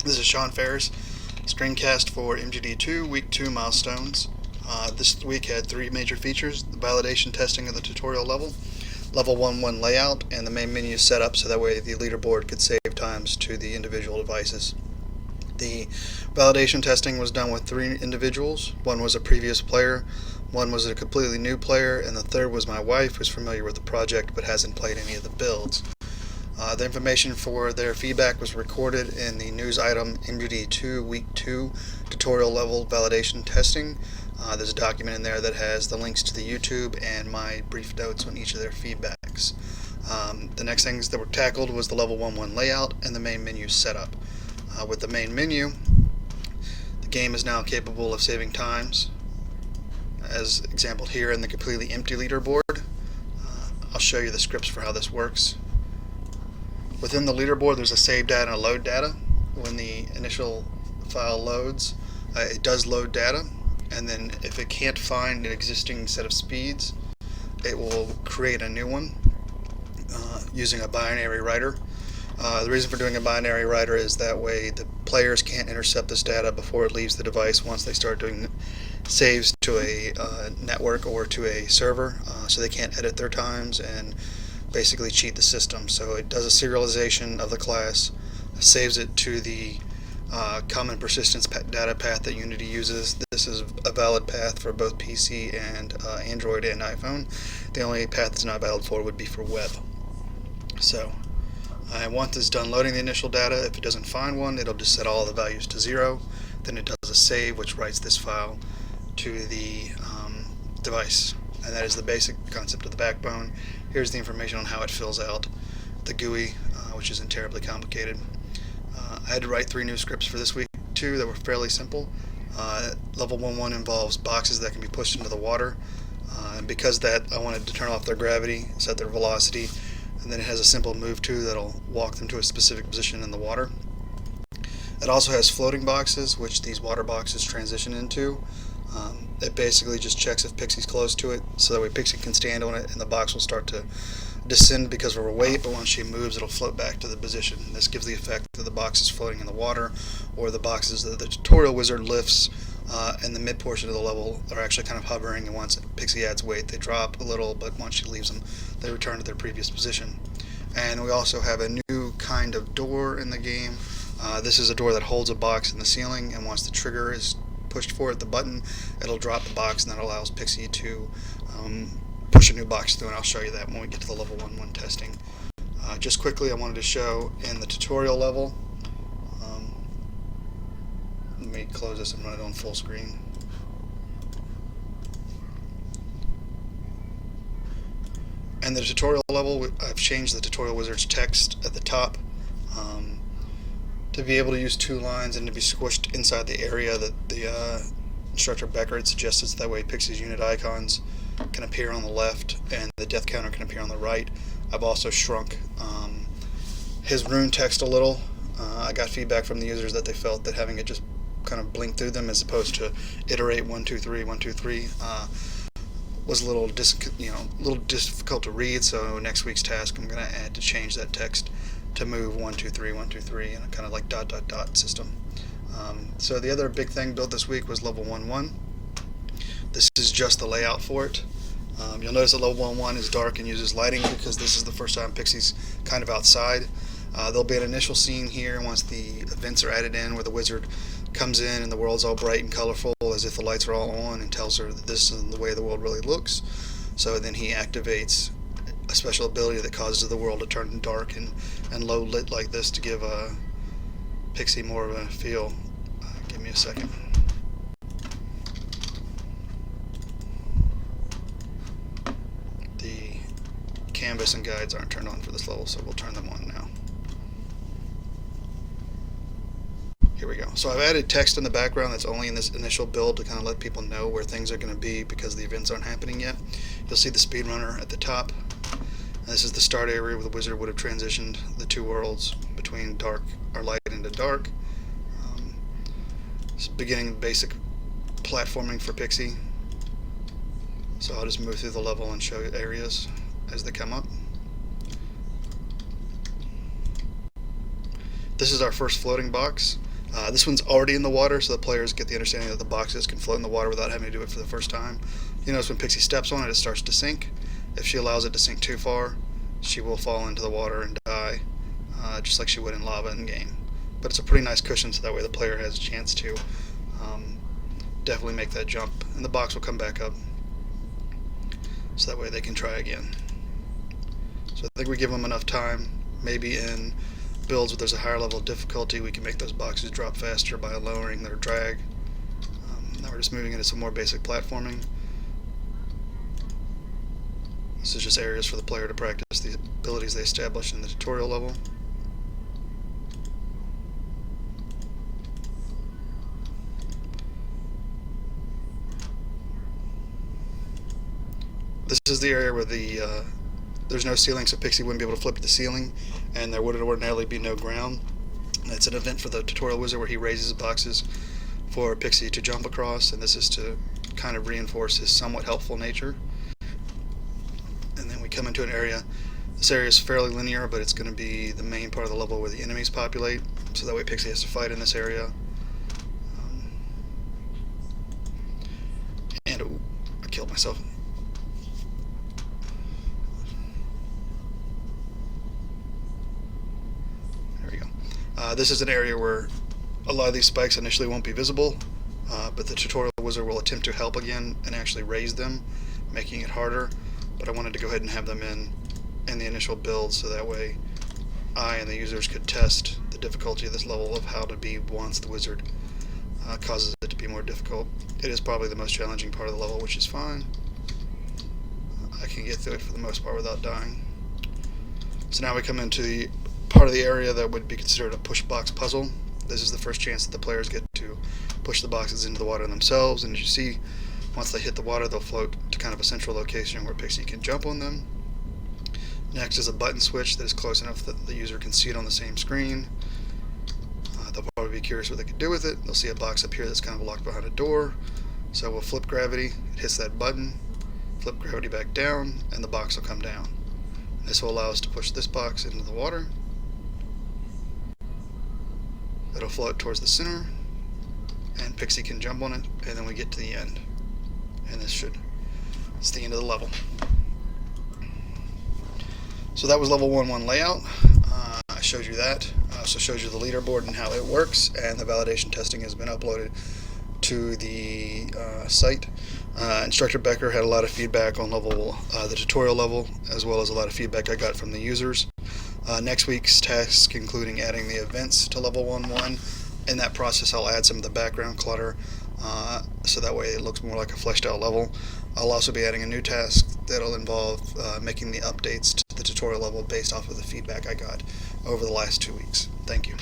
This is Shawn Farris, screencast for MGD2 Week 2 Milestones. This week had three major features: the validation testing of the tutorial level, level 1-1 layout, and the main menu setup so that way the leaderboard could save times to the individual devices. The validation testing was done with three individuals. One was a previous player, one was a completely new player, and the third was my wife, who's familiar with the project but hasn't played any of the builds. The information for their feedback was recorded in the news item MGD2 Week 2 Tutorial Level Validation Testing. There's a document in there that has the links to the YouTube and my brief notes on each of their feedbacks. The next things that were tackled was the level 1-1 layout and the main menu setup. With the main menu, the game is now capable of saving times, as exampled here in the completely empty leaderboard. I'll show you the scripts for how this works. Within the leaderboard, there's a save data and a load data. When the initial file loads, it does load data, and then if it can't find an existing set of speeds, it will create a new one using a binary writer. The reason for doing a binary writer is that way the players can't intercept this data before it leaves the device once they start doing saves to a network or to a server, so they can't edit their times and basically cheat the system. So it does a serialization of the class, saves it to the common persistence data path that Unity uses. This is a valid path for both PC and Android and iPhone. The only path that's not valid for would be for web. So once it's done loading the initial data, if it doesn't find one, it'll just set all the values to 0. Then it does a save, which writes this file to the device. And that is the basic concept of the backbone. Here's the information on how it fills out the GUI, which isn't terribly complicated. I had to write 3 new scripts for this week too that were fairly simple. Level 1-1 involves boxes that can be pushed into the water, and because that, I wanted to turn off their gravity, set their velocity, and then it has a simple move to that'll walk them to a specific position in the water. It also has floating boxes, which these water boxes transition into. It basically just checks if Pixie's close to it, so that way Pixie can stand on it and the box will start to descend because of her weight, but once she moves it'll float back to the position. This gives the effect that the box is floating in the water, or the boxes that the tutorial wizard lifts in the mid portion of the level are actually kind of hovering, and once Pixie adds weight they drop a little, but once she leaves them they return to their previous position. And we also have a new kind of door in the game. This is a door that holds a box in the ceiling, and once the trigger is pushed for it, the button, it'll drop the box, and that allows Pixie to push a new box through, and I'll show you that when we get to the level 1-1 testing. Just quickly, I wanted to show in the tutorial level, let me close this and run it on full screen. In the tutorial level, I've changed the tutorial wizard's text at the top to be able to use 2 lines and to be squished inside the area that the instructor Becker had suggested, so that way Pixie's unit icons can appear on the left and the death counter can appear on the right. I've also shrunk his rune text a little. I got feedback from the users that they felt that having it just kind of blink through them as opposed to iterate 1 2 3 1 2 3 was a little difficult to read. So next week's task I'm going to add to change that text to move 1 2 3 1 2 3 in a kind of like ... system. So the other big thing built this week was level 1-1. This is just the layout for it. You'll notice that level 1-1 is dark and uses lighting because this is the first time Pixie's kind of outside. There'll be an initial scene here once the events are added in where the wizard comes in and the world's all bright and colorful as if the lights are all on, and tells her that this is the way the world really looks. So then he activates a special ability that causes the world to turn dark and low lit like this to give Pixie more of a feel. Give me a second. The canvas and guides aren't turned on for this level, so we'll turn them on now. Here we go. So I've added text in the background that's only in this initial build to kind of let people know where things are going to be because the events aren't happening yet. You'll see the speedrunner at the top. This is the start area where the wizard would have transitioned the 2 worlds between dark or light into dark. It's beginning basic platforming for Pixie. So I'll just move through the level and show you areas as they come up. This is our first floating box. This one's already in the water, so the players get the understanding that the boxes can float in the water without having to do it for the first time. You notice when Pixie steps on it, it starts to sink. If she allows it to sink too far, she will fall into the water and die, just like she would in lava in game. But it's a pretty nice cushion, so that way the player has a chance to definitely make that jump, and the box will come back up, so that way they can try again. So I think we give them enough time. Maybe in builds where there's a higher level of difficulty, we can make those boxes drop faster by lowering their drag. Now we're just moving into some more basic platforming. This is just areas for the player to practice the abilities they established in the tutorial level. This is the area where there's no ceiling, so Pixie wouldn't be able to flip to the ceiling, and there would ordinarily be no ground. That's an event for the tutorial wizard where he raises boxes for Pixie to jump across, and this is to kind of reinforce his somewhat helpful nature. And then we come into an area. This area is fairly linear, but it's going to be the main part of the level where the enemies populate, so that way Pixie has to fight in this area. And ooh, I killed myself. This is an area where a lot of these spikes initially won't be visible, but the tutorial wizard will attempt to help again and actually raise them, making it harder. But I wanted to go ahead and have them in the initial build, so that way I and the users could test the difficulty of this level of how to be once the wizard causes it to be more difficult. It is probably the most challenging part of the level, which is fine. I can get through it for the most part without dying. So now we come into the part of the area that would be considered a push box puzzle. This is the first chance that the players get to push the boxes into the water themselves, and as you see, once they hit the water, they'll float to kind of a central location where Pixie can jump on them. Next is a button switch that is close enough that the user can see it on the same screen. They'll probably be curious what they can do with it. They'll see a box up here that's kind of locked behind a door, so we'll flip gravity, it hits that button, flip gravity back down, and the box will come down. This will allow us to push this box into the water. It'll float towards the center, and Pixie can jump on it, and then we get to the end. And it's the end of the level. So that was level 1-1 layout. I showed you that. I also showed you the leaderboard and how it works, and the validation testing has been uploaded to the site. Instructor Becker had a lot of feedback on the tutorial level, as well as a lot of feedback I got from the users. Next week's task, including adding the events to level 1-1. In that process, I'll add some of the background clutter, so that way it looks more like a fleshed out level. I'll also be adding a new task that'll involve making the updates to the tutorial level based off of the feedback I got over the last 2 weeks. Thank you.